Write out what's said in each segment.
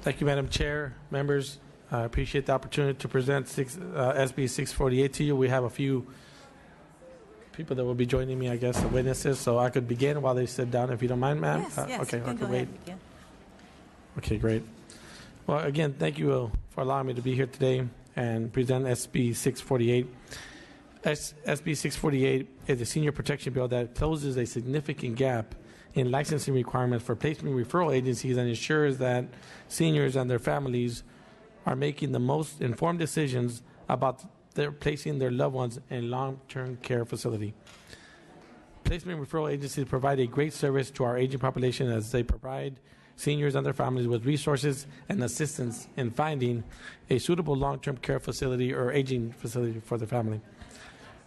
Thank you, Madam Chair, members. I appreciate the opportunity to present SB 648 to you. We have a few people that will be joining me, I guess, the witnesses, so I could begin while they sit down, if you don't mind, ma'am. Yes, okay, you can I go could ahead. wait. Okay, great. Well, again, thank you for allowing me to be here today and present SB 648. SB 648 is a senior protection bill that closes a significant gap in licensing requirements for placement referral agencies and ensures that seniors and their families are making the most informed decisions about placing their loved ones in long-term care facility. Placement referral agencies provide a great service to our aging population as they provide seniors and their families with resources and assistance in finding a suitable long-term care facility or aging facility for their family.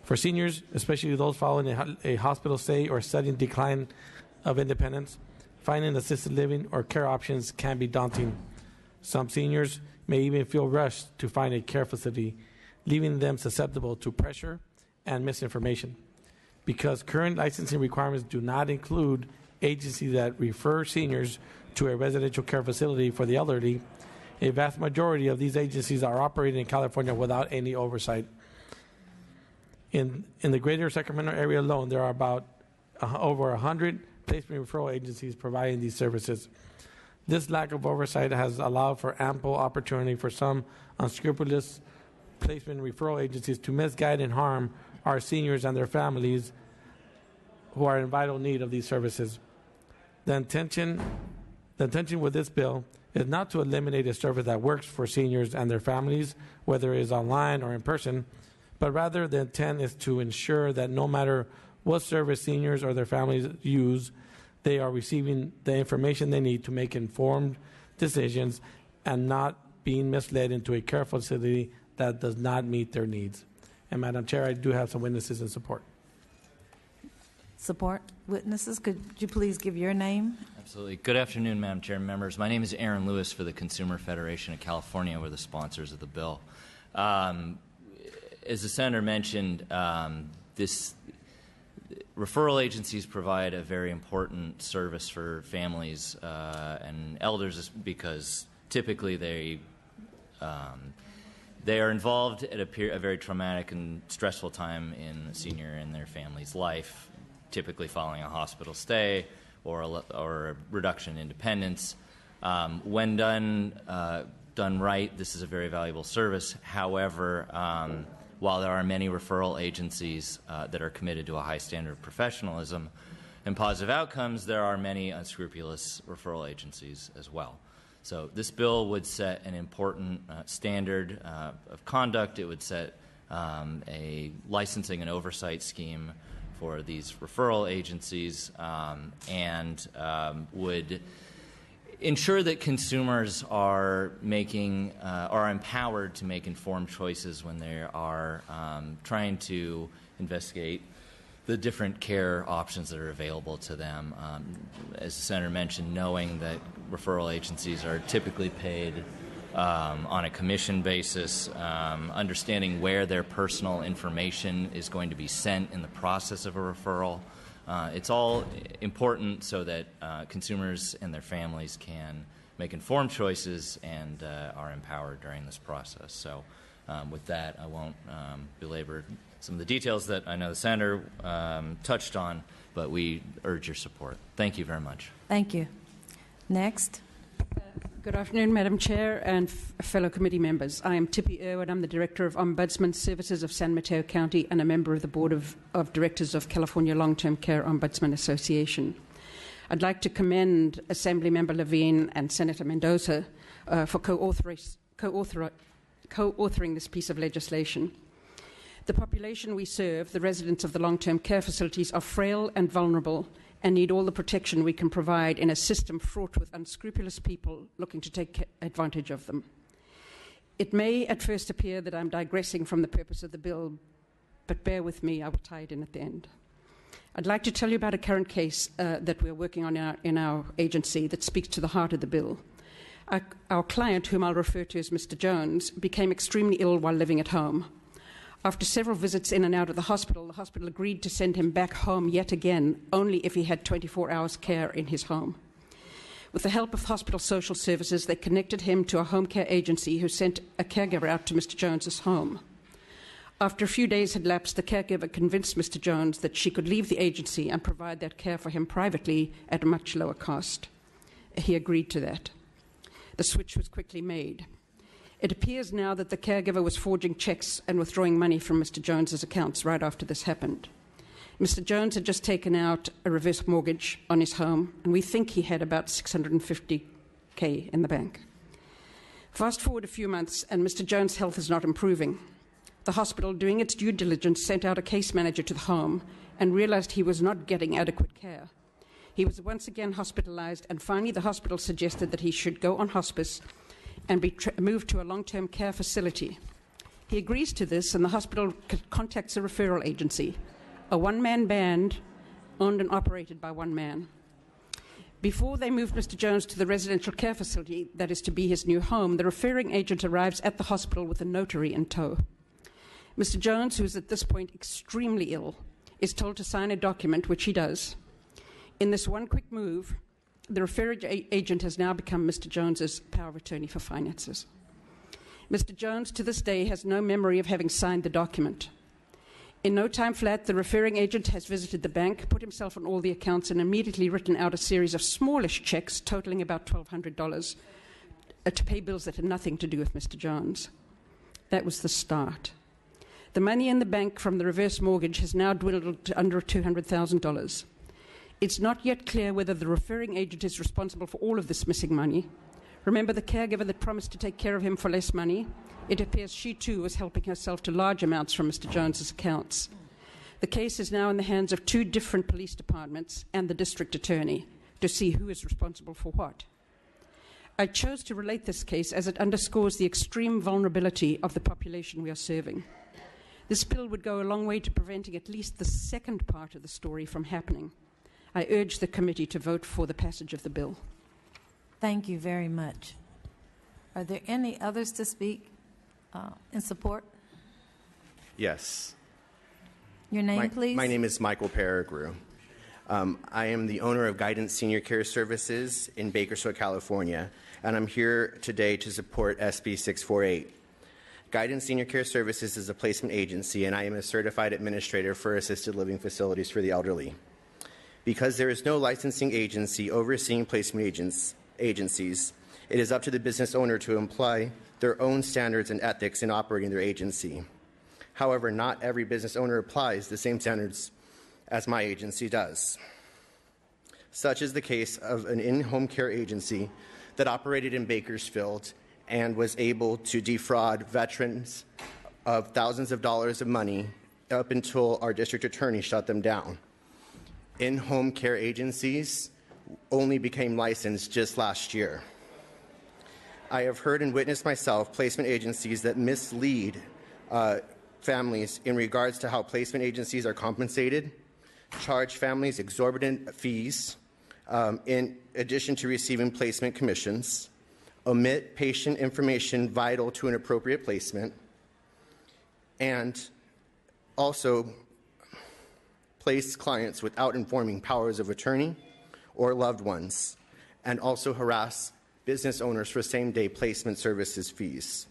For seniors, especially those following a hospital stay or sudden decline of independence, finding assisted living or care options can be daunting. Some seniors may even feel rushed to find a care facility, leaving them susceptible to pressure and misinformation. Because current licensing requirements do not include agencies that refer seniors to a residential care facility for the elderly, a vast majority of these agencies are operating in California without any oversight. In the greater Sacramento area alone, there are about over 100 placement referral agencies providing these services. This lack of oversight has allowed for ample opportunity for some unscrupulous placement referral agencies to misguide and harm our seniors and their families who are in vital need of these services. The intention with this bill is not to eliminate a service that works for seniors and their families, whether it is online or in person, but rather the intent is to ensure that no matter what service seniors or their families use, they are receiving the information they need to make informed decisions and not being misled into a care facility that does not meet their needs. And Madam Chair, I do have some witnesses in support. Support witnesses, could you please give your name? Absolutely. Good afternoon, Madam Chair and members. My name is Aaron Lewis for the Consumer Federation of California. We're the sponsors of the bill. As the Senator mentioned, referral agencies provide a very important service for families and elders because typically they are involved at a very traumatic and stressful time in a senior and their family's life, typically following a hospital stay or a reduction in independence. When done right, this is a very valuable service. However, while there are many referral agencies that are committed to a high standard of professionalism and positive outcomes, there are many unscrupulous referral agencies as well. So this bill would set an important standard of conduct. It would set a licensing and oversight scheme for these referral agencies and would ensure that consumers are empowered to make informed choices when they are trying to investigate the different care options that are available to them. As the Senator mentioned, knowing that referral agencies are typically paid on a commission basis, understanding where their personal information is going to be sent in the process of a referral. It's all important so that consumers and their families can make informed choices and are empowered during this process. So with that, I won't belabor some of the details that I know the Senator touched on, but we urge your support. Thank you very much. Thank you. Next. Good afternoon, Madam Chair and fellow committee members. I am Tippi Irwin. I'm the Director of Ombudsman Services of San Mateo County and a member of the Board of Directors of California Long-Term Care Ombudsman Association. I'd like to commend Assemblymember Levine and Senator Mendoza for co-authoring this piece of legislation. The population we serve, the residents of the long-term care facilities, are frail and vulnerable and need all the protection we can provide in a system fraught with unscrupulous people looking to take advantage of them. It may at first appear that I'm digressing from the purpose of the bill, but bear with me, I will tie it in at the end. I'd like to tell you about a current case that we're working on in our agency that speaks to the heart of the bill. Our client, whom I'll refer to as Mr. Jones, became extremely ill while living at home. After several visits in and out of the hospital agreed to send him back home yet again, only if he had 24 hours care in his home. With the help of hospital social services, they connected him to a home care agency who sent a caregiver out to Mr. Jones's home. After a few days had lapsed, the caregiver convinced Mr. Jones that she could leave the agency and provide that care for him privately at a much lower cost. He agreed to that. The switch was quickly made. It appears now that the caregiver was forging checks and withdrawing money from Mr. Jones's accounts right after this happened. Mr. Jones had just taken out a reverse mortgage on his home, and we think he had about $650K in the bank. Fast forward a few months, and Mr. Jones' health is not improving. The hospital, doing its due diligence, sent out a case manager to the home and realized he was not getting adequate care. He was once again hospitalized, and finally the hospital suggested that he should go on hospice and be moved to a long-term care facility. He agrees to this, and the hospital contacts a referral agency, a one-man band owned and operated by one man. Before they moved Mr. Jones to the residential care facility that is to be his new home, the referring agent arrives at the hospital with a notary in tow. Mr. Jones, who is at this point extremely ill, is told to sign a document, which he does. In this one quick move, the referring agent has now become Mr. Jones's power of attorney for finances. Mr. Jones, to this day, has no memory of having signed the document. In no time flat, the referring agent has visited the bank, put himself on all the accounts, and immediately written out a series of smallish checks totaling about $1,200 to pay bills that had nothing to do with Mr. Jones. That was the start. The money in the bank from the reverse mortgage has now dwindled to under $200,000. It's not yet clear whether the referring agent is responsible for all of this missing money. Remember the caregiver that promised to take care of him for less money? It appears she too was helping herself to large amounts from Mr. Jones's accounts. The case is now in the hands of 2 different police departments and the district attorney to see who is responsible for what. I chose to relate this case as it underscores the extreme vulnerability of the population we are serving. This bill would go a long way to preventing at least the second part of the story from happening. I urge the committee to vote for the passage of the bill. Thank you very much. Are there any others to speak in support? Yes. Your name, please? My name is Michael Peregru. I am the owner of Guidance Senior Care Services in Bakersfield, California, and I'm here today to support SB 648. Guidance Senior Care Services is a placement agency, and I am a certified administrator for assisted living facilities for the elderly. Because there is no licensing agency overseeing placement agencies, it is up to the business owner to apply their own standards and ethics in operating their agency. However, not every business owner applies the same standards as my agency does. Such is the case of an in-home care agency that operated in Bakersfield and was able to defraud veterans of thousands of dollars of money up until our district attorney shut them down. In-home care agencies only became licensed just last year. I have heard and witnessed myself placement agencies that mislead families in regards to how placement agencies are compensated, charge families exorbitant fees in addition to receiving placement commissions, omit patient information vital to an appropriate placement, and also place clients without informing powers of attorney or loved ones, and also harass business owners for same-day placement services fees.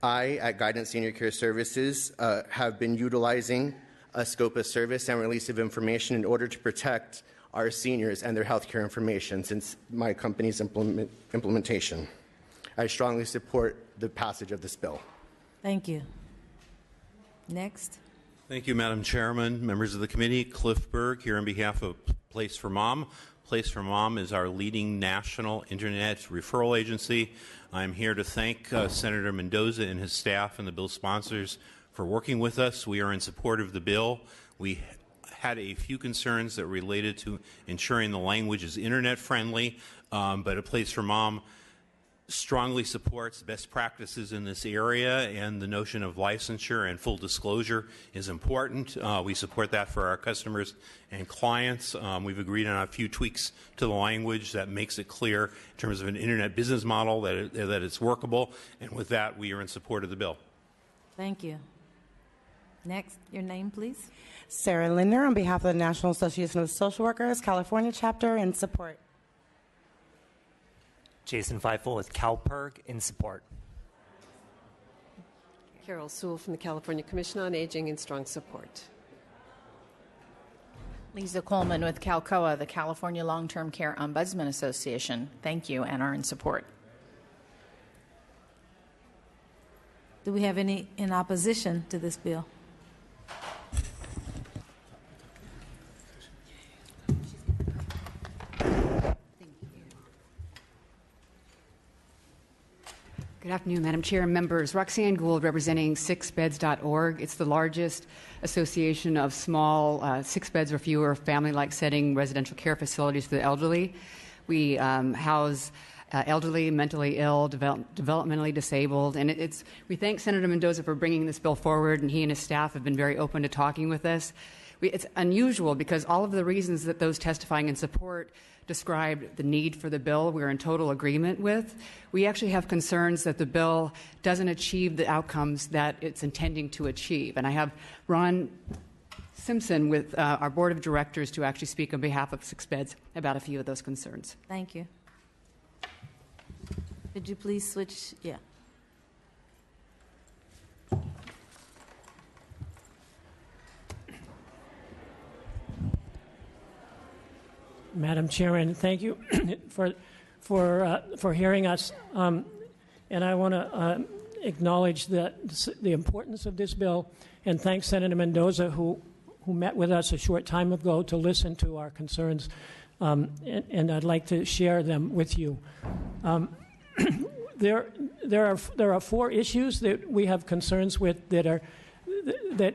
I, at Guidance Senior Care Services, have been utilizing a scope of service and release of information in order to protect our seniors and their health care information since my company's implementation. I strongly support the passage of this bill. Thank you. Next. Thank you, Madam Chairman, members of the committee. Cliff Berg here on behalf of Place for Mom. Place for Mom is our leading national internet referral agency. I'm here to thank Senator Mendoza and his staff and the bill sponsors for working with us. We are in support of the bill. We had a few concerns that related to ensuring the language is internet friendly, but a Place for Mom strongly supports best practices in this area, and the notion of licensure and full disclosure is important. We support that for our customers and clients. We've agreed on a few tweaks to the language that makes it clear in terms of an internet business model that it's workable, and with that, we are in support of the bill. Thank you. Next, your name, please. Sarah Linder on behalf of the National Association of Social Workers, California chapter, in support. Jason Feifel with CalPERG in support. Carol Sewell from the California Commission on Aging in strong support. Lisa Coleman with CalCOA, the California Long-Term Care Ombudsman Association. Thank you and are in support. Do we have any in opposition to this bill? Good afternoon, Madam Chair and members. Roxanne Gould, representing 6beds.org. It's the largest association of small 6 beds or fewer family-like setting residential care facilities for the elderly. We house elderly, mentally ill, developmentally disabled, and we thank Senator Mendoza for bringing this bill forward, and he and his staff have been very open to talking with us. It's unusual because all of the reasons that those testifying in support described the need for the bill, we're in total agreement with. We actually have concerns that the bill doesn't achieve the outcomes that it's intending to achieve. And I have Ron Simpson with our board of directors to actually speak on behalf of 6 beds about a few of those concerns. Thank you. Could you please switch? Yeah. Madam Chairman, thank you for hearing us, and I want to acknowledge the importance of this bill, and thank Senator Mendoza who met with us a short time ago to listen to our concerns, and I'd like to share them with you. There are 4 issues that we have concerns with that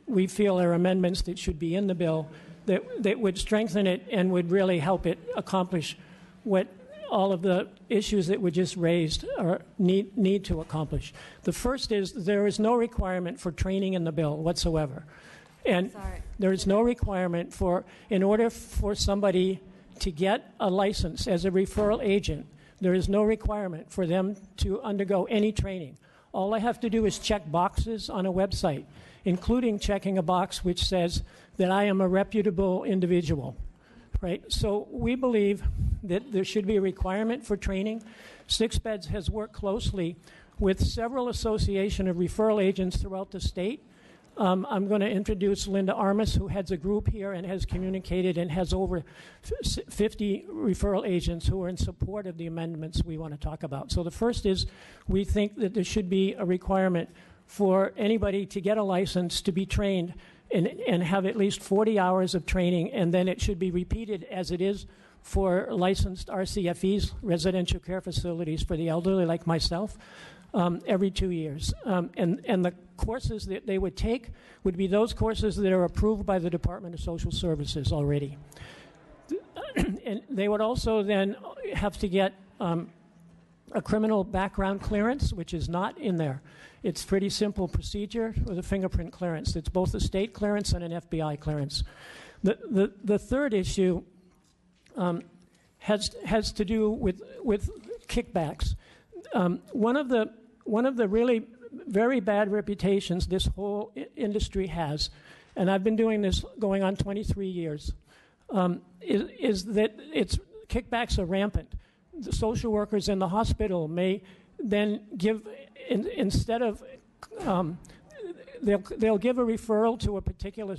we feel are amendments that should be in the bill, that would strengthen it and would really help it accomplish what all of the issues that were just raised need to accomplish. The first is there is no requirement for training in the bill whatsoever. And there is no requirement in order for somebody to get a license as a referral agent, there is no requirement for them to undergo any training. All I have to do is check boxes on a website, including checking a box which says that I am a reputable individual, right? So we believe that there should be a requirement for training. 6 Beds has worked closely with several association of referral agents throughout the state. I'm going to introduce Linda Armas, who heads a group here and has communicated and has over 50 referral agents who are in support of the amendments we want to talk about. So the first is we think that there should be a requirement for anybody to get a license to be trained and have at least 40 hours of training, and then it should be repeated as it is for licensed RCFEs, residential care facilities for the elderly like myself, every 2 years. And the courses that they would take would be those courses that are approved by the Department of Social Services already. And they would also then have to get a criminal background clearance, which is not in there. It's pretty simple procedure with a fingerprint clearance. It's both a state clearance and an FBI clearance. The third issue has to do with kickbacks. One of the really very bad reputations this whole industry has, and I've been doing this going on 23 years, is that kickbacks are rampant. The social workers in the hospital may then give, instead of, they'll give a referral to a particular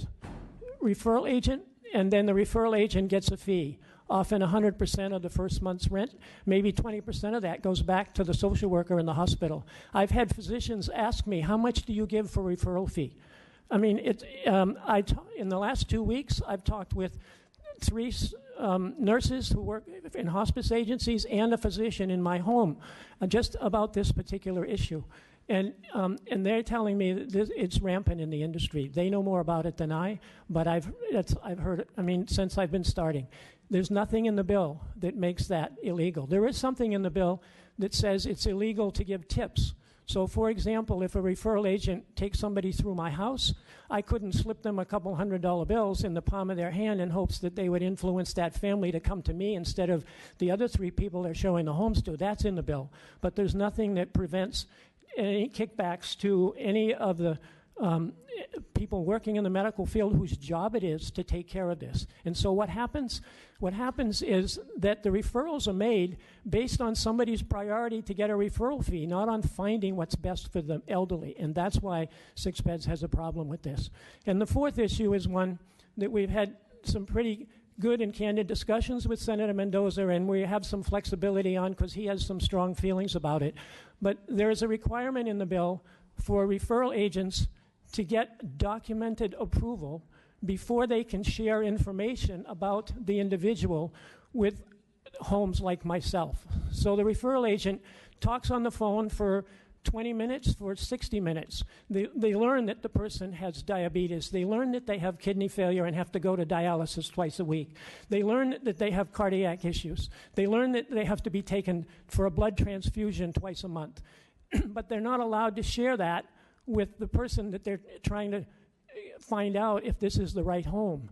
referral agent, and then the referral agent gets a fee. Often 100% of the first month's rent, maybe 20% of that goes back to the social worker in the hospital. I've had physicians ask me, how much do you give for referral fee? I mean, in the last 2 weeks, I've talked with 3 nurses who work in hospice agencies and a physician in my home just about this particular issue. And they're telling me that it's rampant in the industry. They know more about it than I, but I've heard it, I mean, since I've been starting. There's nothing in the bill that makes that illegal. There is something in the bill that says it's illegal to give tips. So, for example, if a referral agent takes somebody through my house, I couldn't slip them a couple $100 bills in the palm of their hand in hopes that they would influence that family to come to me instead of the other 3 people they're showing the homes to. That's in the bill. But there's nothing that prevents any kickbacks to any of the people working in the medical field whose job it is to take care of this. And so what happens is that the referrals are made based on somebody's priority to get a referral fee, not on finding what's best for the elderly. And that's why 6 Beds has a problem with this. And the fourth issue is one that we've had some pretty good and candid discussions with Senator Mendoza, and we have some flexibility on because he has some strong feelings about it. But there is a requirement in the bill for referral agents to get documented approval before they can share information about the individual with homes like myself. So the referral agent talks on the phone for 20 minutes, for 60 minutes. They learn that the person has diabetes. They learn that they have kidney failure and have to go to dialysis twice a week. They learn that they have cardiac issues. They learn that they have to be taken for a blood transfusion twice a month. But they're not allowed to share that with the person that they're trying to find out if this is the right home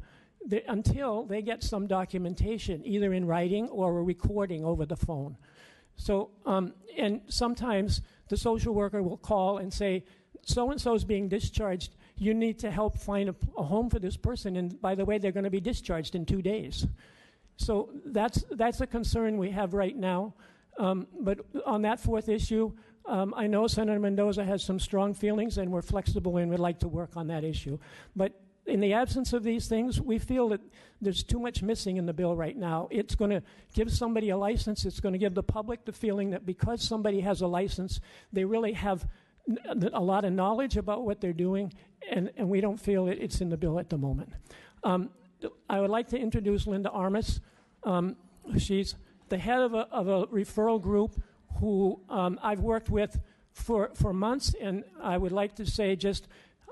until they get some documentation, either in writing or a recording over the phone. So, and sometimes the social worker will call and say, so-and-so is being discharged. You need to help find a home for this person. And by the way, they're going to be discharged in 2 days. So that's a concern we have right now. But on that fourth issue, I know Senator Mendoza has some strong feelings, and we're flexible and would like to work on that issue. But in the absence of these things, we feel that there's too much missing in the bill right now. It's going to give somebody a license. It's going to give the public the feeling that because somebody has a license, they really have a lot of knowledge about what they're doing, and we don't feel it's in the bill at the moment. I would like to introduce Linda Armas. She's the head of a referral group who I've worked with for months, and I would like to say just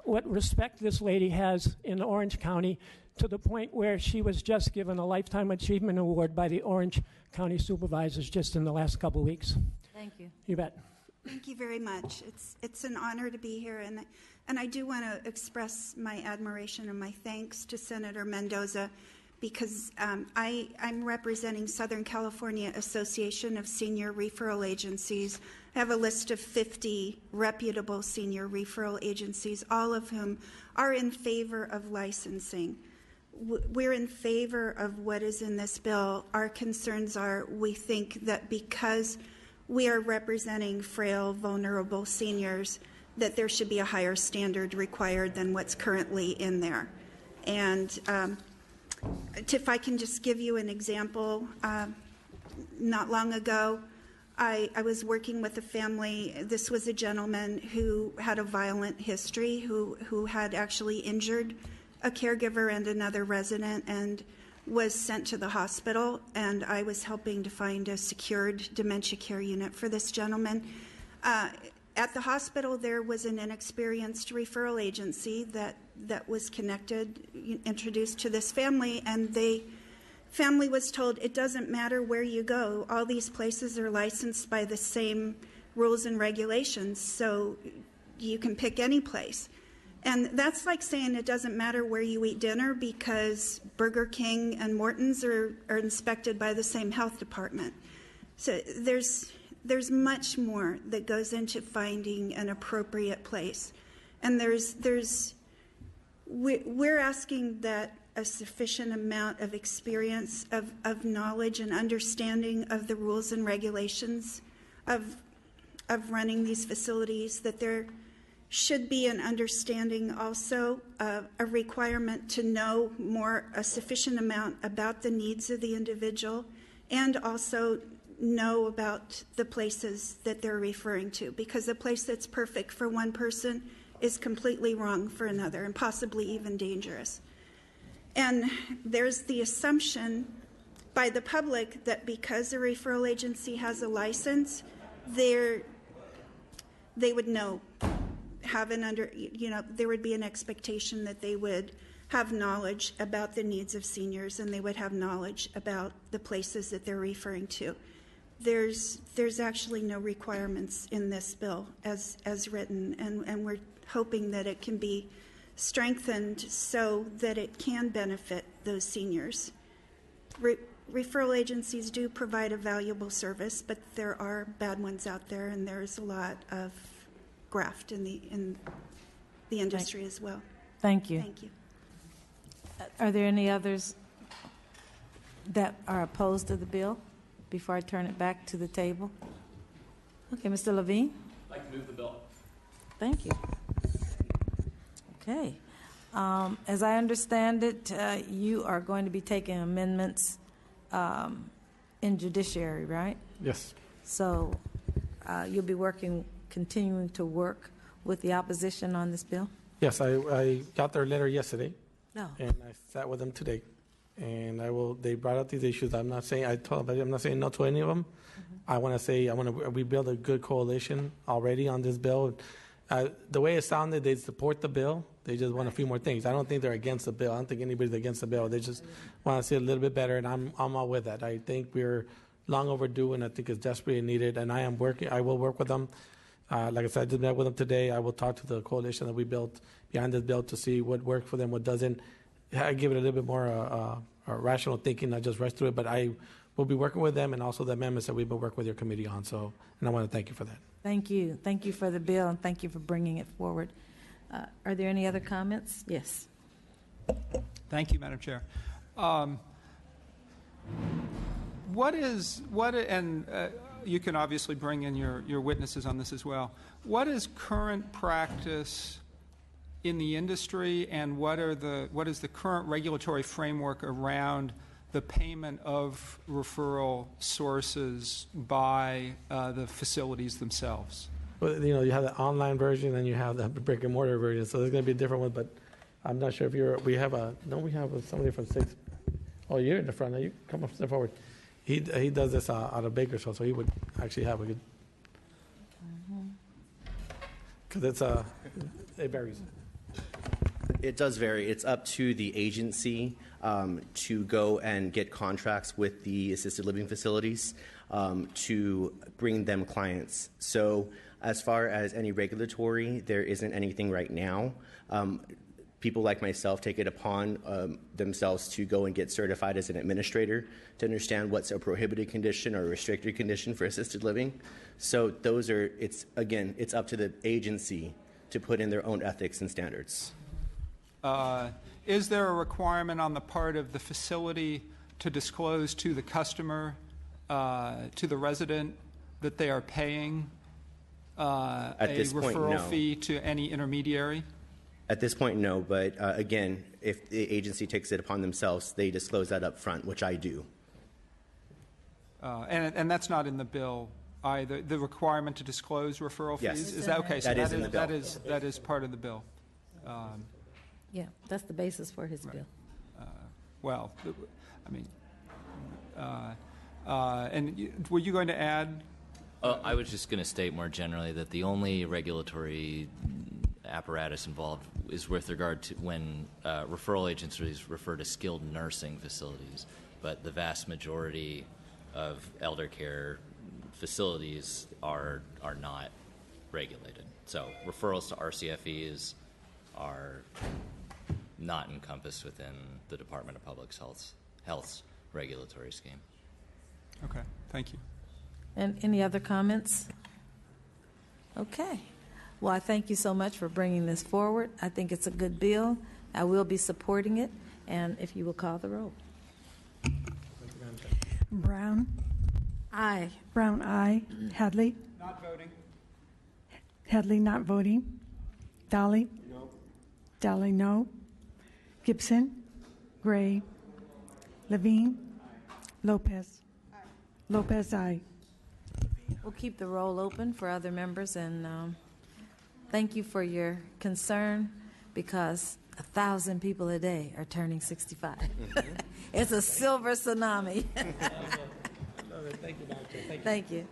what respect this lady has in Orange County, to the point where she was just given a Lifetime Achievement Award by the Orange County Supervisors just in the last couple of weeks. Thank you. You bet. Thank you very much. It's an honor to be here, and I do want to express my admiration and my thanks to Senator Mendoza, because I'm representing Southern California Association of Senior Referral Agencies. I have a list of 50 reputable senior referral agencies, all of whom are in favor of licensing. We're in favor of what is in this bill. Our concerns are, we think that because we are representing frail, vulnerable seniors, that there should be a higher standard required than what's currently in there. And if I can just give you an example, not long ago, I was working with a family. This was a gentleman who had a violent history, who had actually injured a caregiver and another resident and was sent to the hospital, and I was helping to find a secured dementia care unit for this gentleman. At the hospital, there was an inexperienced referral agency that was connected, introduced to this family, and the family was told it doesn't matter where you go. All these places are licensed by the same rules and regulations, so you can pick any place. And that's like saying it doesn't matter where you eat dinner because Burger King and Morton's are inspected by the same health department. So there's much more that goes into finding an appropriate place. And we're asking that a sufficient amount of experience, of knowledge and understanding of the rules and regulations of running these facilities, that there should be an understanding also, a requirement to know a sufficient amount about the needs of the individual, and also know about the places that they're referring to, because a place that's perfect for one person is completely wrong for another, and possibly even dangerous. And there's the assumption by the public that because a referral agency has a license, they would know, there would be an expectation that they would have knowledge about the needs of seniors, and they would have knowledge about the places that they're referring to. There's actually no requirements in this bill as written, and we're hoping that it can be strengthened so that it can benefit those seniors. Referral agencies do provide a valuable service, but there are bad ones out there, and there's a lot of graft in the industry as well. Thank you. Thank you. Are there any others that are opposed to the bill before I turn it back to the table? Okay, Mr. Levine? I'd like to move the bill. Thank you. Okay. As I understand it, you are going to be taking amendments in judiciary, right? Yes. So you'll be continuing to work with the opposition on this bill? Yes, I got their letter yesterday, No. and I sat with them today, and they brought up these issues. I'm not saying no to any of them. I want to rebuild a good coalition already on this bill. The way it sounded, they support the bill. They just want a few more things. I don't think they're against the bill. I don't think anybody's against the bill. They just want to see it a little bit better, and I'm all with that. I think we're long overdue, and I think it's desperately needed. And I will work with them. Like I said, I just met with them today. I will talk to the coalition that we built behind this bill to see what works for them, what doesn't. I give it a little bit more rational thinking, not just rush through it. But I will be working with them, and also the amendments that we've been working with your committee on. And I want to thank you for that. Thank you. Thank you for the bill, and thank you for bringing it forward. Are there any other comments? Yes. Thank you, Madam Chair. You can obviously bring in your witnesses on this as well. What is current practice in the industry, and what is the current regulatory framework around the payment of referral sources by the facilities themselves? Well, you have the online version and you have the brick and mortar version, so there's going to be a different one. But I'm not sure if we have somebody from 6. Oh, you're in the front. You come up, step forward. He does this out of Bakersfield, so he would actually have a good. Because it varies. It does vary. It's up to the agency to go and get contracts with the assisted living facilities to bring them clients. So as far as any regulatory, there isn't anything right now. People like myself take it upon themselves to go and get certified as an administrator to understand what's a prohibited condition or a restricted condition for assisted living. So it's up to the agency to put in their own ethics and standards. Is there a requirement on the part of the facility to disclose to the customer, to the resident, that they are paying a referral fee to any intermediary? At this point, no. But again, if the agency takes it upon themselves, they disclose that up front, which I do. And that's not in the bill either. The requirement to disclose referral fees? Yes. Is that okay? So that is in the bill. That is part of the bill. Yeah, that's the basis for his bill. Were you going to add? I was just going to state more generally that the only regulatory apparatus involved is with regard to when referral agencies refer to skilled nursing facilities, but the vast majority of elder care facilities are not regulated. So referrals to RCFEs are not encompassed within the Department of Public Health's regulatory scheme. Okay, thank you. And any other comments? Okay. Well, I thank you so much for bringing this forward. I think it's a good bill. I will be supporting it. And if you will call the roll. Brown. Aye. Brown, aye. Hadley. Not voting. Hadley, not voting. Dolly. No. Dolly, no. Gibson. Gray. Levine. Lopez. Aye. Lopez, aye. We'll keep the roll open for other members, and thank you for your concern, because 1,000 people a day are turning 65. It's a silver tsunami. Thank you, Doctor. Thank you.